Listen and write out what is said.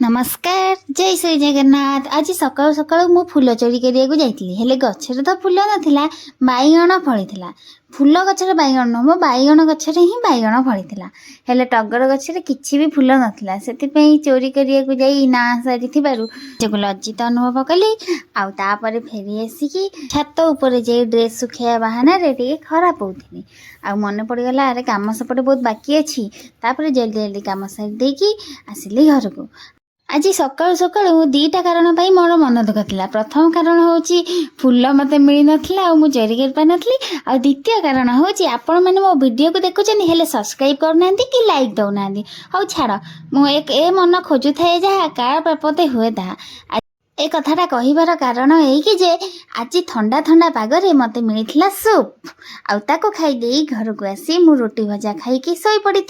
नमस्कार जय श्री जगन्नाथ। आज सकाळु सकाळु मु फूल चोरी करिया जाइतिली हेले गछरे तो फूल नथिला बाईगण फळिथिला। फूल गछरे बाईगण न मो बाईगण गछरे ही बाईगण फळिथिला हेले टगर गछरे किछि भी फूल नथिला सेति चोरी करिया जाई ना सारिथिबारु जेको लज्जित अनुभव कली। आउ तापरे फेरी आसिकी छात ऊपर जे ड्रेस सुखाया बहाना रे टिके खराब होउथिनी। आउ मन पड़गला अरे काम सपटे बहुत बाकी अछि तापरे जल्दी जल्दी काम सारि देकी आसिली घर को। आज सकाळु सकाळु दीटा कारण मोर मन दुख था। प्रथम कारण हूँ फूल मत मिल नाला आ चोरी कर पार नी। आ द्वितीय कारण हूँ आपण मैंने मो वीडियो को देखुं हेले सब्सक्राइब करना कि लाइक दौना। हौ छाड़ मुझे मन खोजु थाए जहाँ का प्रापते हुए ता ए कथाटा कहबार कारण यही जे आज ठंडा ठंडा पागरे मते मिलता सूप आउ खाई घर को आसी मु रोटी भजा खाई सोई पड़ी।